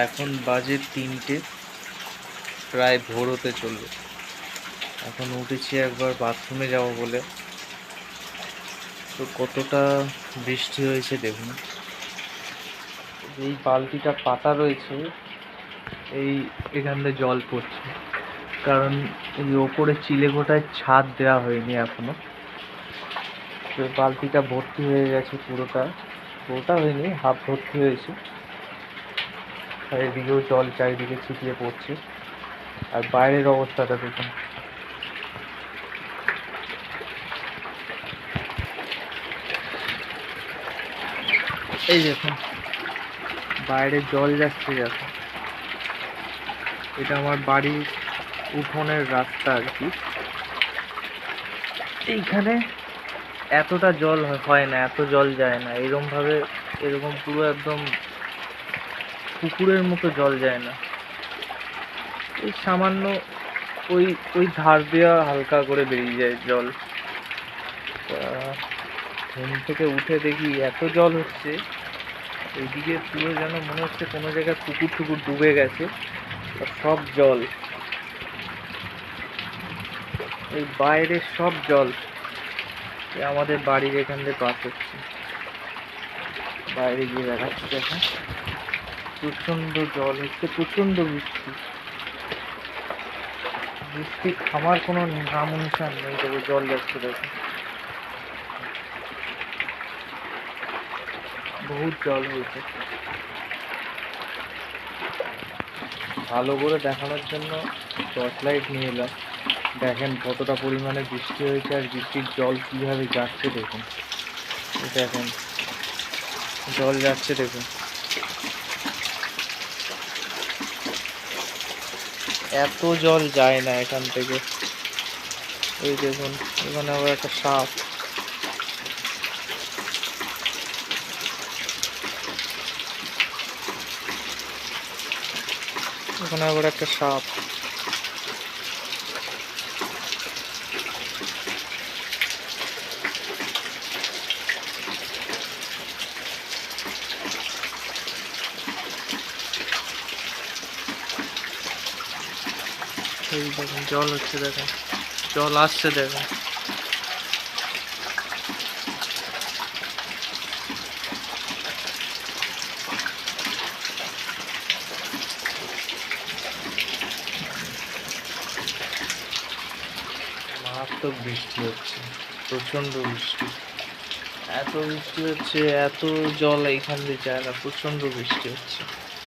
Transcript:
এখন বাজে 3টে, প্রায় ভোর হতে চলবে। এখন উঠেছি একবার বাথরুমে যাব বলে। তো কতটা বৃষ্টি হয়েছে দেখুন। এই বালতিটা পাতা রয়েছে, এখান দিয়ে জল পড়ছে, কারণ এই ওপরে চিলেকোঠায় ছাদ দেওয়া হয়নি এখনো। তো বালতিটা ভর্তি হয়ে গেছে, পুরোটা হয়নি, হাফ ভর্তি হয়েছে। আর এদিকেও জল চারিদিকে ছিটিয়ে পড়ছে। আর বাইরের অবস্থাটা দেখুন। এই দেখুন, বাইরে জল যাচ্ছে দেখো। এটা আমার বাড়ির উঠোনের রাস্তা আর কি। এইখানে এতটা জল হয় না, এত জল যায় না এরকম পুরো একদম পুকুরের মতো জল যায় না। এই সামান্য ওই ধার দেওয়া হালকা করে বেরিয়ে যায় জল। ঘুম থেকে উঠে দেখি এত জল হচ্ছে, এইদিকে পুরো যেন মনে হচ্ছে কোনো জায়গায় পুকুর টুকুর ডুবে গেছে, সব জল, এই বাইরের সব জল আমাদের বাড়ির এখান দিয়ে পাস হচ্ছে। বাইরে গিয়ে দেখাচ্ছি এখন, প্রচন্ড জল হচ্ছে, প্রচন্ড বৃষ্টি থামার কোনো নাম অনুসার নেই, তবে জল যাচ্ছে দেখো, বহুত জল হয়েছে। ভালো করে দেখানোর জন্য টর্চ লাইট নিয়ে এলাম। দেখেন কতটা পরিমাণে বৃষ্টি হয়েছে, আর বৃষ্টির জল কিভাবে যাচ্ছে দেখুন। দেখেন জল যাচ্ছে দেখুন, এত জল যায় না এখান থেকে। এই দেখুন, এখানে আবার একটা সাপ, এখানে আবার একটা সাপ। এই দেখুন জল হচ্ছে, দেখেন জল আসছে দেখেন। মারাত্মক বৃষ্টি হচ্ছে, প্রচন্ড বৃষ্টি, এত বৃষ্টি হচ্ছে, এত জল এইখান দিয়ে যায় না, প্রচন্ড বৃষ্টি হচ্ছে।